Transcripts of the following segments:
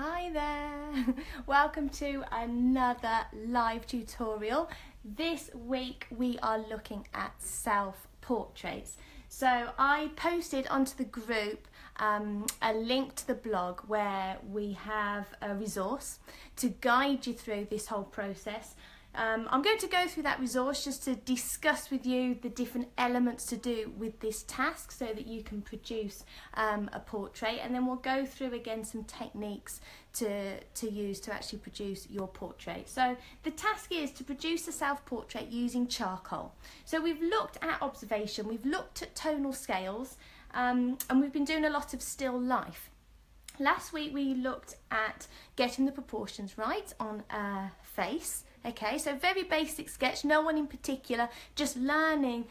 Hi there, welcome to another live tutorial. This week we are looking at self-portraits. So I posted onto the group a link to the blog where we have a resource to guide you through this whole process. I'm going to go through that resource just to discuss with you the different elements to do with this task so that you can produce a portrait, and then we'll go through again some techniques to use to actually produce your portrait. So the task is to produce a self-portrait using charcoal. So we've looked at observation, we've looked at tonal scales, and we've been doing a lot of still life. Last week we looked at getting the proportions right on a face. Okay, so very basic sketch, no one in particular, just learning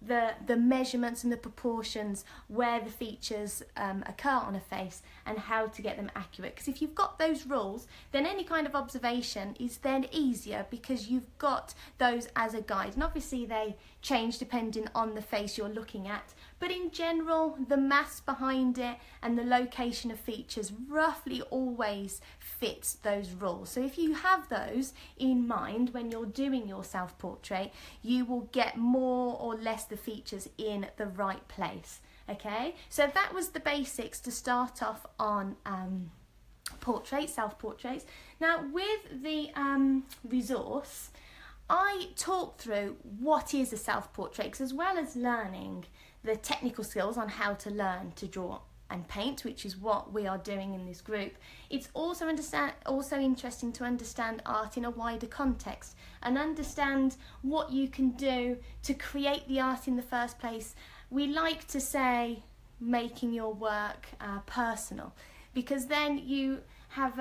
the measurements and the proportions where the features occur on a face and how to get them accurate. Because if you've got those rules, then any kind of observation is then easier because you've got those as a guide. And obviously they change depending on the face you're looking at. But in general, the maths behind it and the location of features roughly always fits those rules. So if you have those in mind when you're doing your self-portrait, you will get more or less the features in the right place. Okay, so that was the basics to start off on portraits, self-portraits. Now with the resource, I talked through what is a self-portrait, because as well as learning the technical skills on how to learn to draw and paint, which is what we are doing in this group, it's also interesting to understand art in a wider context and understand what you can do to create the art in the first place. We like to say making your work personal, because then you have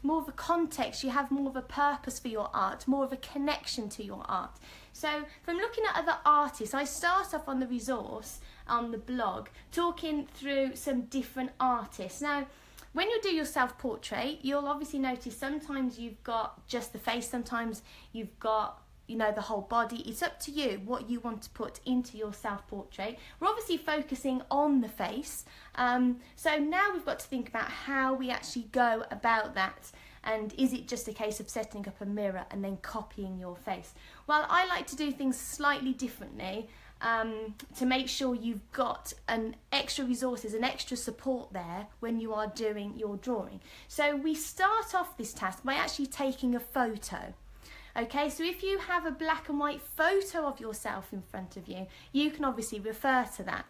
more of a context, you have more of a purpose for your art, more of a connection to your art. So from looking at other artists, I start off on the resource on the blog talking through some different artists. Now when you do your self-portrait, you'll obviously notice sometimes you've got just the face, sometimes you've got the whole body. It's up to you what you want to put into your self-portrait. We're obviously focusing on the face, so now we've got to think about how we actually go about that. And is it just a case of setting up a mirror and then copying your face? Well, I like to do things slightly differently to make sure you've got an extra resources, an extra support there when you are doing your drawing. So we start off this task by actually taking a photo. Okay, so if you have a black and white photo of yourself in front of you, you can obviously refer to that.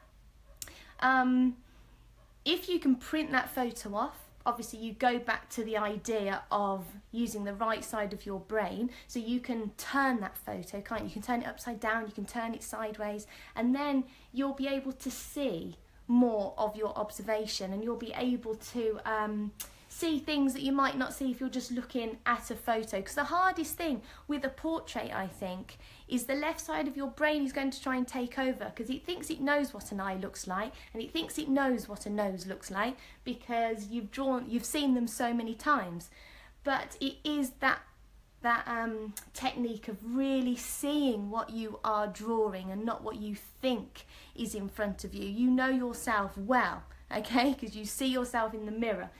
If you can print that photo off, obviously you go back to the idea of using the right side of your brain, so you can turn that photo, can't you? You can turn it upside down, you can turn it sideways, and then you'll be able to see more of your observation, and you'll be able to see things that you might not see if you're just looking at a photo. Because the hardest thing with a portrait, I think, is the left side of your brain is going to try and take over, because it thinks it knows what an eye looks like, and it thinks it knows what a nose looks like because you've seen them so many times. But it is that technique of really seeing what you are drawing and not what you think is in front of you. You know yourself well, okay, because you see yourself in the mirror.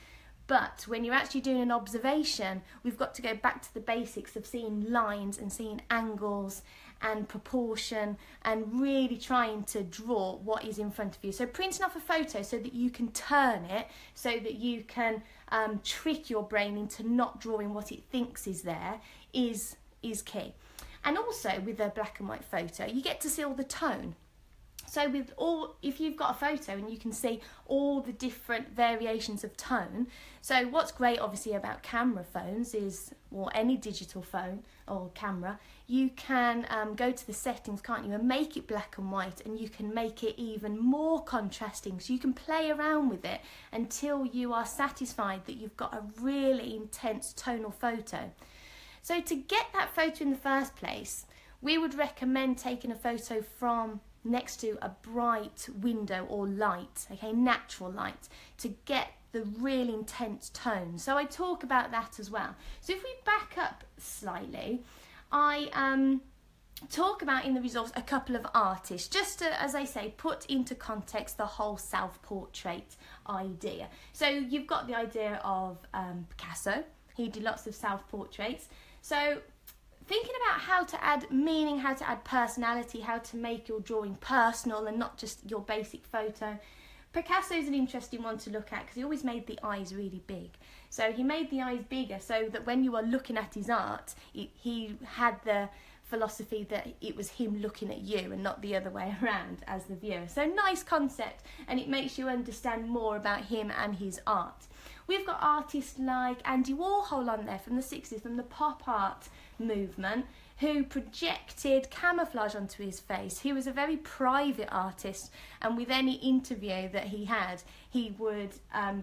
But when you're actually doing an observation, we've got to go back to the basics of seeing lines and seeing angles and proportion and really trying to draw what is in front of you. So printing off a photo so that you can turn it, so that you can trick your brain into not drawing what it thinks is there is key. And also with a black and white photo, you get to see all the tone. So if you've got a photo and you can see all the different variations of tone, so what's great obviously about camera phones is, or any digital phone or camera, you can go to the settings, can't you, and make it black and white, and you can make it even more contrasting, so you can play around with it until you are satisfied that you've got a really intense tonal photo. So to get that photo in the first place, we would recommend taking a photo from next to a bright window or light, okay, natural light, to get the really intense tone. So I talk about that as well. So if we back up slightly, I talk about in the resource a couple of artists, just to, as I say, put into context the whole self-portrait idea. So you've got the idea of Picasso. He did lots of self-portraits. So thinking about how to add meaning, how to add personality, how to make your drawing personal and not just your basic photo. Picasso is an interesting one to look at because he always made the eyes really big. So he made the eyes bigger so that when you are looking at his art, he had the philosophy that it was him looking at you and not the other way around as the viewer. So nice concept, and it makes you understand more about him and his art. We've got artists like Andy Warhol on there from the 60s, from the pop art movement, who projected camouflage onto his face. He was a very private artist, and with any interview that he had, he would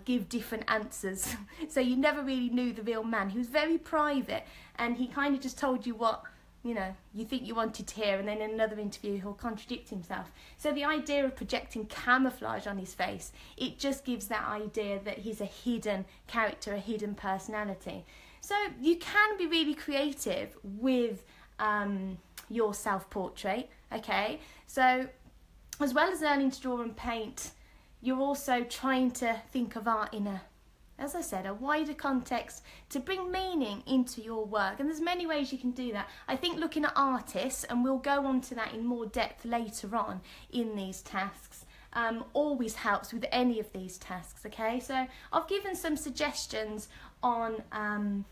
give different answers. So you never really knew the real man. He was very private, and he kind of just told you what, you know, you think you wanted to hear, and then in another interview he'll contradict himself. So the idea of projecting camouflage on his face, it just gives that idea that he's a hidden character, a hidden personality. So you can be really creative with your self-portrait, okay? So as well as learning to draw and paint, you're also trying to think of art in a, as I said, a wider context to bring meaning into your work. And there's many ways you can do that. I think looking at artists, and we'll go on to that in more depth later on in these tasks, always helps with any of these tasks, okay? So I've given some suggestions on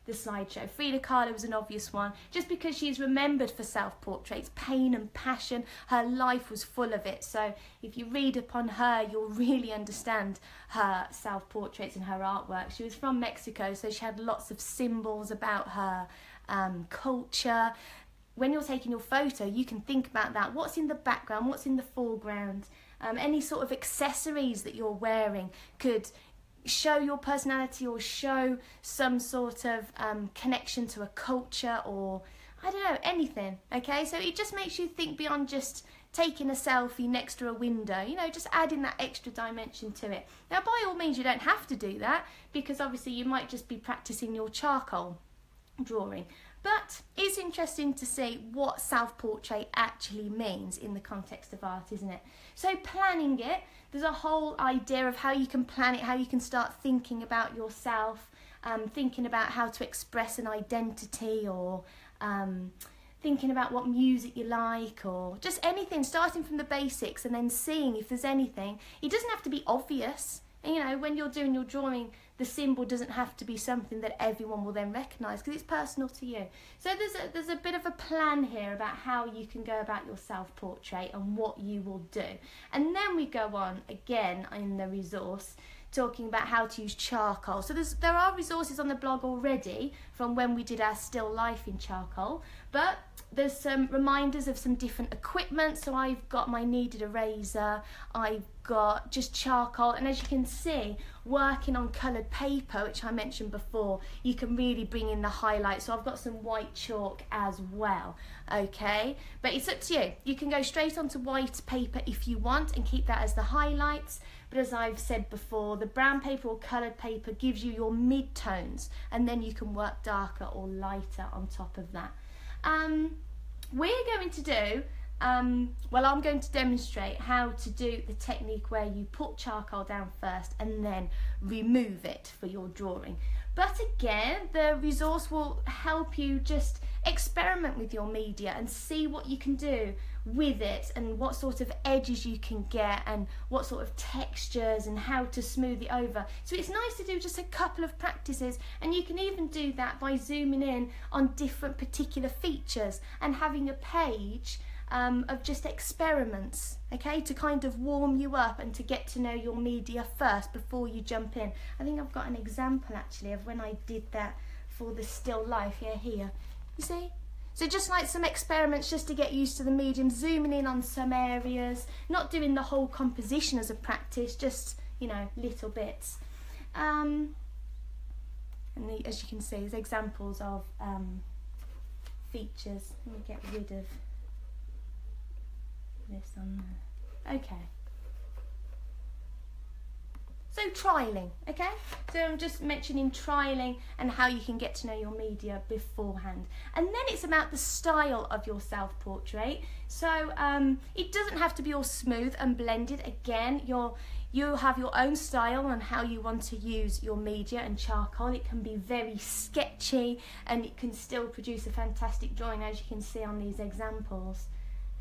the slideshow. Frida Kahlo was an obvious one, just because she's remembered for self-portraits, pain and passion. Her life was full of it. So if you read upon her, you'll really understand her self-portraits and her artwork. She was from Mexico, so she had lots of symbols about her culture. When you're taking your photo, you can think about that. What's in the background? What's in the foreground? Any sort of accessories that you're wearing could show your personality or show some sort of connection to a culture, or I don't know, anything, okay? So it just makes you think beyond just taking a selfie next to a window, you know, just adding that extra dimension to it. Now, by all means, you don't have to do that, because obviously you might just be practicing your charcoal drawing. But it's interesting to see what self-portrait actually means in the context of art, isn't it? So planning it, there's a whole idea of how you can plan it, how you can start thinking about yourself, thinking about how to express an identity, or thinking about what music you like, or just anything, starting from the basics and then seeing if there's anything. It doesn't have to be obvious. And, you know, when you're doing your drawing, the symbol doesn't have to be something that everyone will then recognise, because it's personal to you. So there's a bit of a plan here about how you can go about your self-portrait and what you will do. And then we go on again in the resource talking about how to use charcoal. So there are resources on the blog already from when we did our still life in charcoal, but there's some reminders of some different equipment. So I've got my kneaded eraser, I've got just charcoal, and as you can see, working on coloured paper, which I mentioned before, you can really bring in the highlights. So I've got some white chalk as well, okay? But it's up to you. You can go straight onto white paper if you want and keep that as the highlights. But as I've said before, the brown paper or coloured paper gives you your mid-tones, and then you can work darker or lighter on top of that. We're going to do, well, I'm going to demonstrate how to do the technique where you put charcoal down first and then remove it for your drawing. But again, the resource will help you just experiment with your media and see what you can do with it, and what sort of edges you can get, and what sort of textures, and how to smooth it over. So it's nice to do just a couple of practices, and you can even do that by zooming in on different particular features and having a page of just experiments, okay, to kind of warm you up and to get to know your media first before you jump in. I think I've got an example actually of when I did that for the still life here. You see? So just like some experiments just to get used to the medium, zooming in on some areas, not doing the whole composition as a practice, just, you know, little bits. And as you can see, there's examples of features. Let me get rid of this on there. Okay. So trialing, okay? So I'm just mentioning trialing and how you can get to know your media beforehand. And then it's about the style of your self-portrait. So it doesn't have to be all smooth and blended. Again, you have your own style on how you want to use your media and charcoal. It can be very sketchy and it can still produce a fantastic drawing, as you can see on these examples,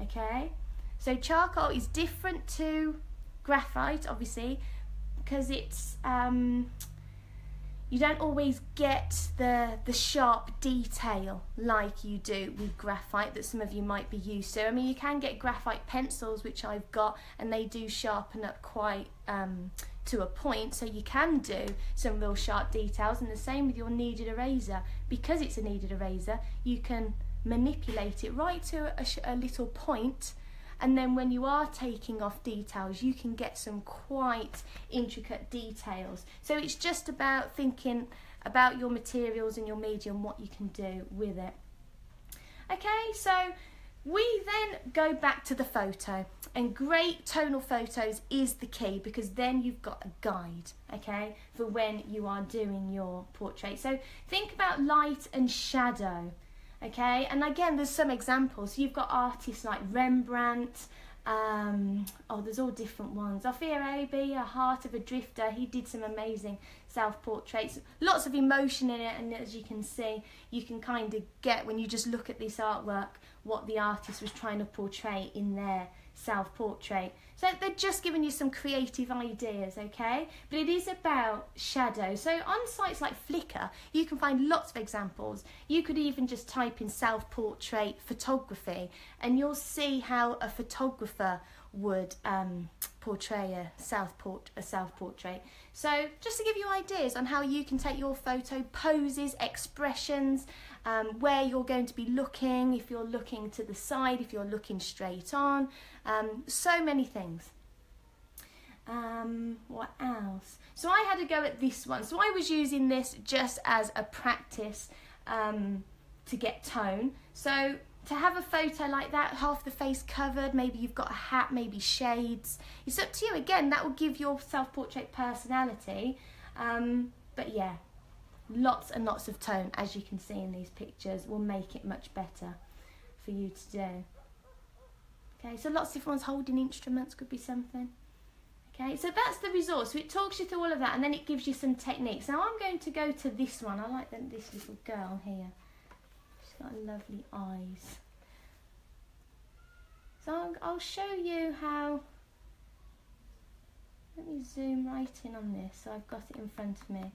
okay? So charcoal is different to graphite, obviously, because it's you don't always get the sharp detail like you do with graphite that some of you might be used to. I mean, you can get graphite pencils, which I've got, and they do sharpen up quite to a point, so you can do some real sharp details. And the same with your kneaded eraser. Because it's a kneaded eraser, you can manipulate it right to a little point, and then when you are taking off details, you can get some quite intricate details. So it's just about thinking about your materials and your medium, what you can do with it. Okay, so we then go back to the photo, and great tonal photos is the key, because then you've got a guide, okay, for when you are doing your portrait. So think about light and shadow. Okay, and again, there's some examples. You've got artists like Rembrandt, there's all different ones. Ophir Abbey, A Heart of a Drifter, he did some amazing self-portraits. Lots of emotion in it, and as you can see, you can kind of get, when you just look at this artwork, what the artist was trying to portray in their self-portrait. So they're just giving you some creative ideas, okay? But it is about shadow. So on sites like Flickr, you can find lots of examples. You could even just type in self-portrait photography, and you'll see how a photographer would portray a self-portrait. So just to give you ideas on how you can take your photo, poses, expressions, where you're going to be looking, if you're looking to the side, if you're looking straight on, so many things. What else? So I had to go at this one. So I was using this just as a practice to get tone. So to have a photo like that, half the face covered, maybe you've got a hat, maybe shades. It's up to you. Again, that will give your self-portrait personality. But yeah, lots and lots of tone, as you can see in these pictures, will make it much better for you to do. Okay, so lots of different ones. Holding instruments could be something. Okay, so that's the resource. So it talks you through all of that, and then it gives you some techniques. Now I'm going to go to this one. I like this little girl here. She's got lovely eyes. So I'll show you how. Let me zoom right in on this so I've got it in front of me.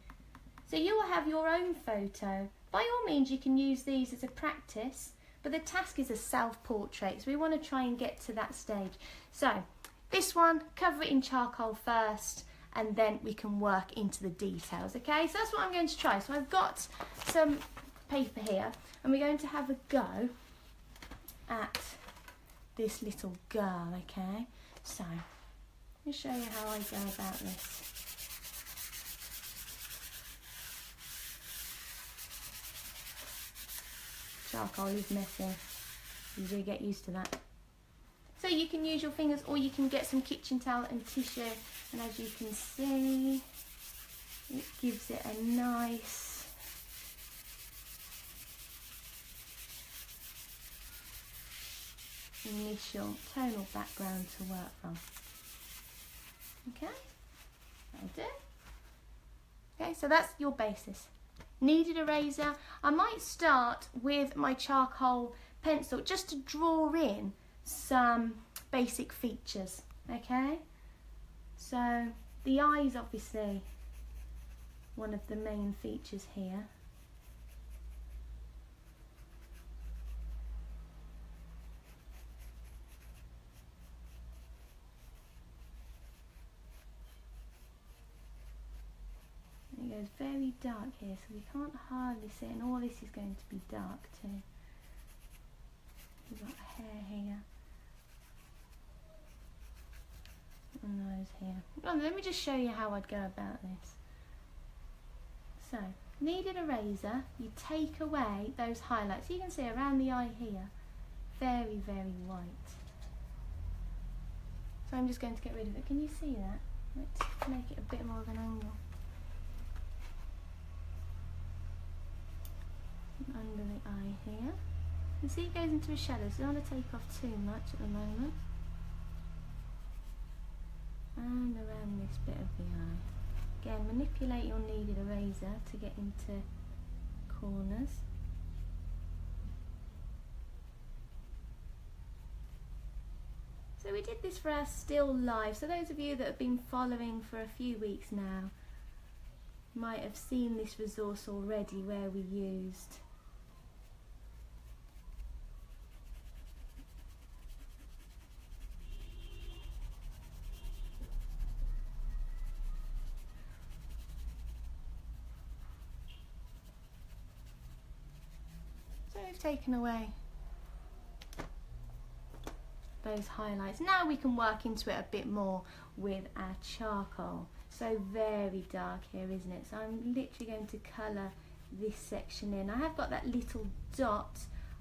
So you will have your own photo. By all means, you can use these as a practice, but the task is a self-portrait, so we want to try and get to that stage. So this one, cover it in charcoal first, and then we can work into the details, okay? So that's what I'm going to try. So I've got some paper here, and we're going to have a go at this little girl, okay? So let me show you how I go about this. Charcoal is messy. You do get used to that. So you can use your fingers, or you can get some kitchen towel and tissue, and as you can see, it gives it a nice initial tonal background to work from. Okay, that'll do. Okay, so that's your basis. Kneaded eraser. I might start with my charcoal pencil just to draw in some basic features, okay? So the eye is obviously one of the main features here. It goes very dark here, so we can't hardly see it, and all this is going to be dark too. We've got hair here, and nose here. Well, let me just show you how I'd go about this. So, kneaded eraser, you take away those highlights. You can see around the eye here, very, very white. So I'm just going to get rid of it. Can you see that? Let's make it a bit more of an angle. Under the eye here. You see it goes into a shadow, so I don't want to take off too much at the moment. And around this bit of the eye. Again, manipulate your kneaded eraser to get into corners. So we did this for our still life. So those of you that have been following for a few weeks now might have seen this resource already where we used we've taken away those highlights. Now we can work into it a bit more with our charcoal. So very dark here, isn't it? So I'm literally going to colour this section in. I have got that little dot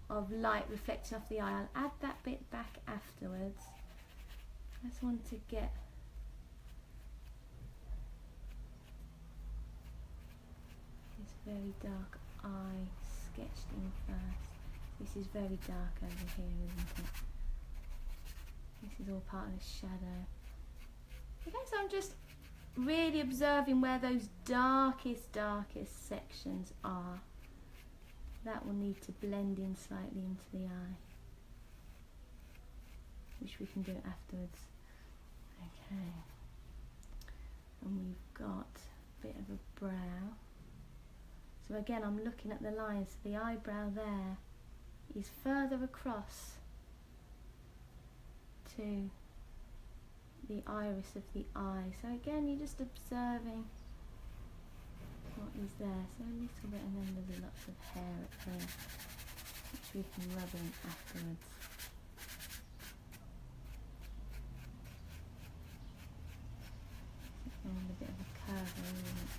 of light reflecting off the eye. I'll add that bit back afterwards. I just want to get this very dark eye sketched in first. This is very dark over here, isn't it? This is all part of the shadow. Okay, so I'm just really observing where those darkest sections are. That will need to blend in slightly into the eye, which we can do afterwards. Okay, and we've got a bit of a brow. So again, I'm looking at the lines. So the eyebrow there is further across to the iris of the eye. So again, you're just observing what is there. So a little bit, and then there's lots of hair up here, which we can rub in afterwards. And a bit of a curve there, isn't it?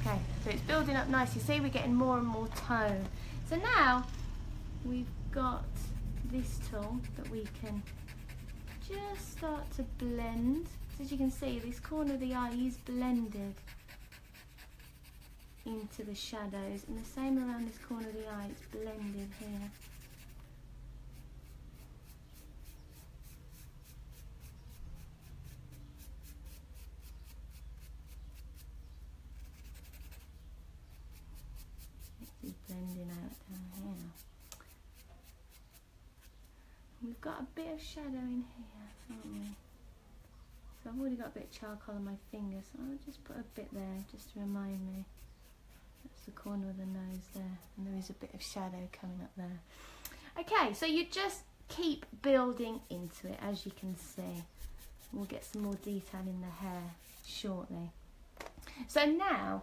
Okay, so it's building up nicely. See, we're getting more and more tone. So now we've got this tool that we can just start to blend. So as you can see, this corner of the eye is blended into the shadows, and the same around this corner of the eye, it's blended here. Blending out down here. We've got a bit of shadow in here, haven't we? So I've already got a bit of charcoal on my finger, so I'll just put a bit there just to remind me. That's the corner of the nose there, and there is a bit of shadow coming up there. Okay, so you just keep building into it, as you can see. We'll get some more detail in the hair shortly. So now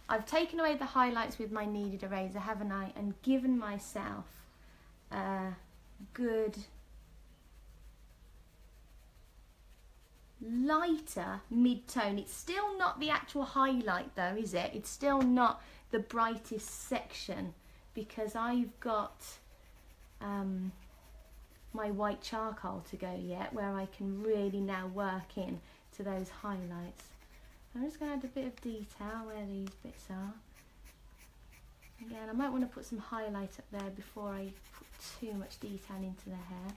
I've taken away the highlights with my kneaded eraser, haven't I? And given myself a good lighter mid-tone. It's still not the actual highlight though, is it? It's still not the brightest section because I've got my white charcoal to go yet, where I can really now work in to those highlights. I'm just going to add a bit of detail where these bits are. Again, I might want to put some highlight up there before I put too much detail into the hair.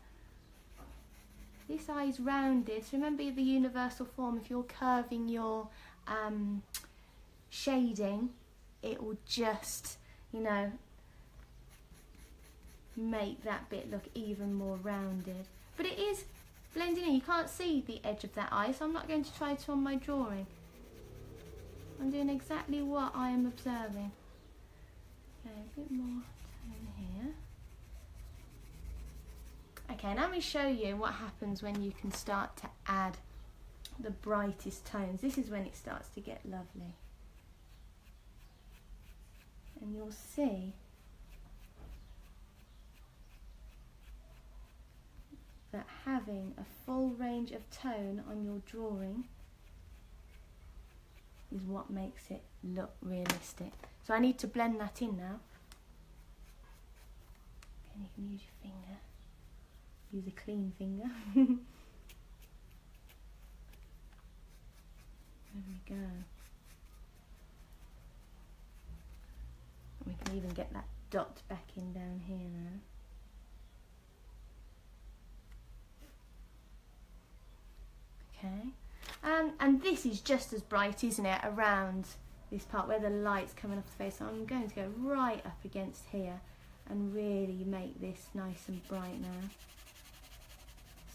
This eye is rounded, so remember the universal form. If you're curving your shading, it will just, you know, make that bit look even more rounded. But it is blending in. You can't see the edge of that eye, so I'm not going to try to on my drawing. I'm doing exactly what I am observing. Okay, a bit more tone here. Okay, now let me show you what happens when you can start to add the brightest tones. This is when it starts to get lovely. And you'll see that having a full range of tone on your drawing is what makes it look realistic. So I need to blend that in now. And you can use your finger. Use a clean finger. There we go. We can even get that dot back in down here now. Okay, and this is just as bright, isn't it, around this part where the light's coming off the face. So I'm going to go right up against here and really make this nice and bright now.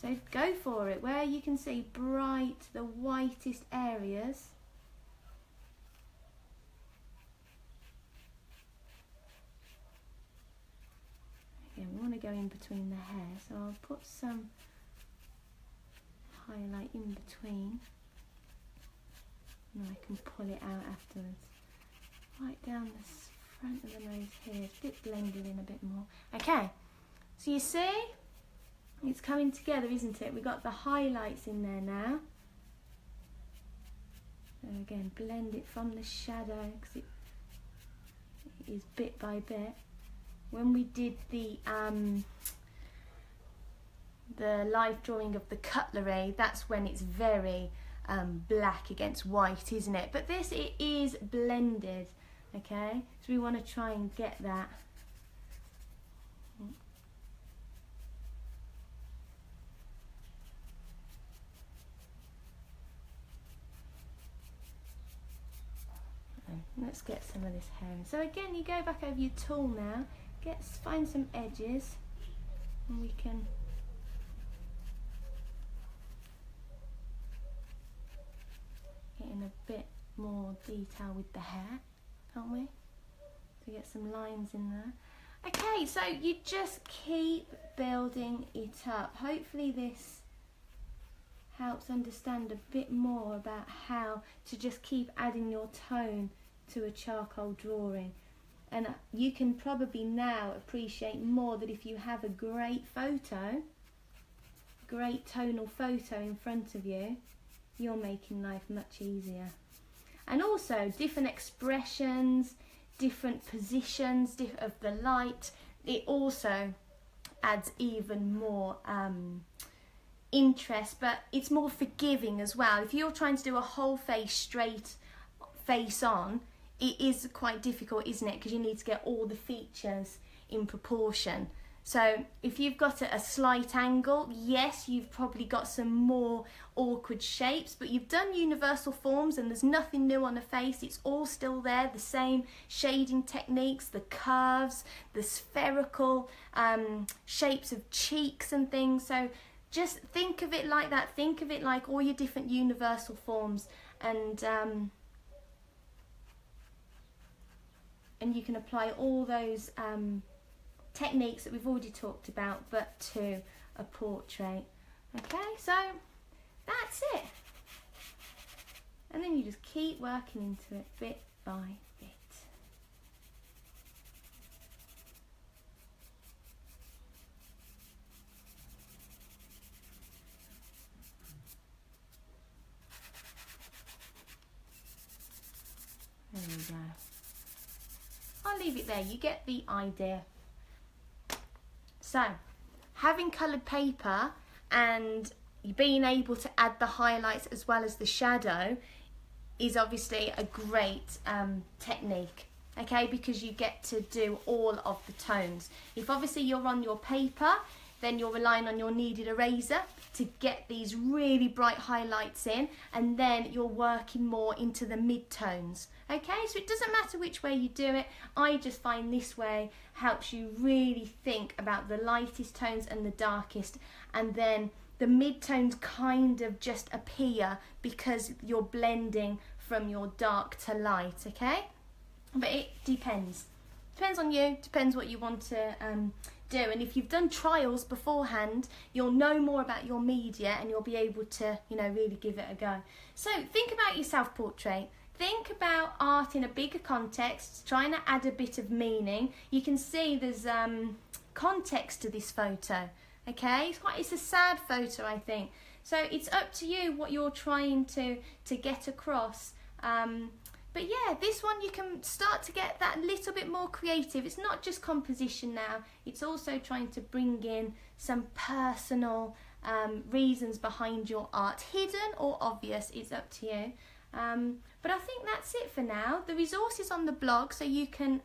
So go for it, where you can see bright, the whitest areas. Again, we want to go in between the hair, so I'll put some highlight in between, and I can pull it out afterwards. Right down the front of the nose here, it's a bit blended in a bit more. Okay, so you see, it's coming together, isn't it? We've got the highlights in there now. And again, blend it from the shadow, because it is bit by bit. When we did the live drawing of the cutlery, that's when it's very black against white, isn't it? But this, it is blended, okay? So we want to try and get that. Let's get some of this hair in. So again, you go back over your tool now, find some edges, and we can get in a bit more detail with the hair, can't we? To get some lines in there. Okay, so you just keep building it up. Hopefully this helps understand a bit more about how to just keep adding your tone to a charcoal drawing. And you can probably now appreciate more that if you have a great photo, great tonal photo in front of you, you're making life much easier. And also different expressions, different positions of the light, it also adds even more interest, but it's more forgiving as well. If you're trying to do a whole face straight face on, it is quite difficult, isn't it? Because you need to get all the features in proportion. So if you've got a slight angle, yes, you've probably got some more awkward shapes, but you've done universal forms and there's nothing new on a face. It's all still there, the same shading techniques, the curves, the spherical shapes of cheeks and things. So just think of it like that. Think of it like all your different universal forms, and you can apply all those techniques that we've already talked about, but to a portrait. Okay, so that's it. And then you just keep working into it bit by bit. There we go. I'll leave it there, you get the idea. So, having coloured paper and being able to add the highlights as well as the shadow is obviously a great technique, okay, because you get to do all of the tones. If obviously you're on your paper, then you're relying on your kneaded eraser to get these really bright highlights in, and then you're working more into the mid-tones. Okay, so it doesn't matter which way you do it. I just find this way helps you really think about the lightest tones and the darkest, and then the mid-tones kind of just appear because you're blending from your dark to light, okay? But it depends. Depends on you, depends what you want to do. And if you've done trials beforehand, you'll know more about your media and you'll be able to, you know, really give it a go. So think about your self-portrait. Think about art in a bigger context, trying to add a bit of meaning. You can see there's context to this photo, okay? It's a sad photo, I think. So it's up to you what you're trying to get across. But yeah, this one you can start to get that little bit more creative. It's not just composition now, it's also trying to bring in some personal reasons behind your art. Hidden or obvious, it's up to you. But I think that's it for now. The resource is on the blog, so you can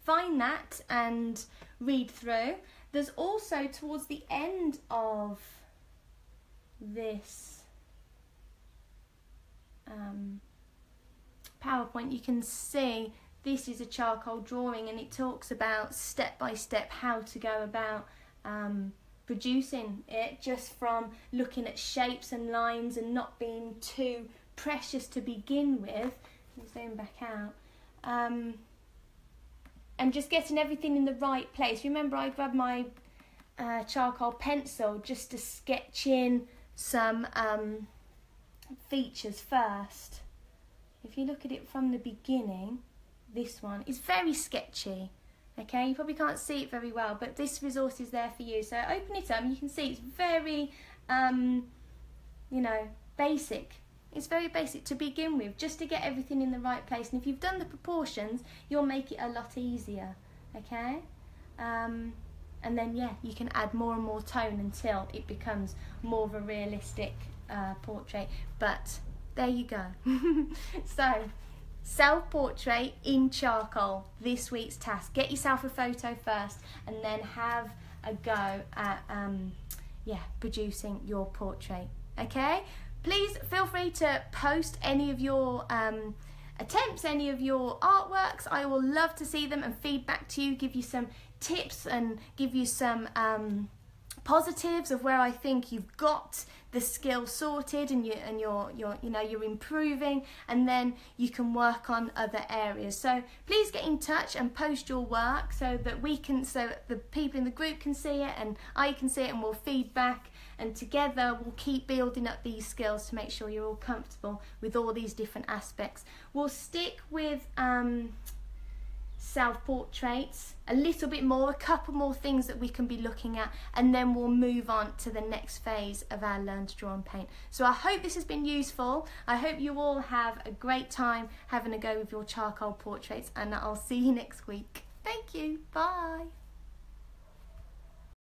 find that and read through. There's also, towards the end of this PowerPoint, you can see this is a charcoal drawing, and it talks about step by step how to go about producing it, just from looking at shapes and lines and not being too precious to begin with. Let's zoom back out. And just getting everything in the right place. Remember, I grabbed my charcoal pencil just to sketch in some features first. If you look at it from the beginning, this one is very sketchy. Okay, you probably can't see it very well, but this resource is there for you. So open it up and you can see it's very, you know, basic. It's very basic to begin with, just to get everything in the right place. And if you've done the proportions, you'll make it a lot easier, okay? And then, yeah, you can add more and more tone until it becomes more of a realistic portrait. But there you go. So, self-portrait in charcoal, this week's task. Get yourself a photo first and then have a go at producing your portrait, okay? Please feel free to post any of your attempts, any of your artworks. I will love to see them and feedback to you, give you some tips and give you some positives of where I think you've got the skill sorted and you're improving, and then you can work on other areas. So please get in touch and post your work so that the people in the group can see it and I can see it, and we'll feedback, and together we'll keep building up these skills to make sure you're all comfortable with all these different aspects. We'll stick with self-portraits a little bit more, a couple more things that we can be looking at, and then we'll move on to the next phase of our Learn to Draw and Paint. So I hope this has been useful. I hope you all have a great time having a go with your charcoal portraits, and I'll see you next week. Thank you. Bye.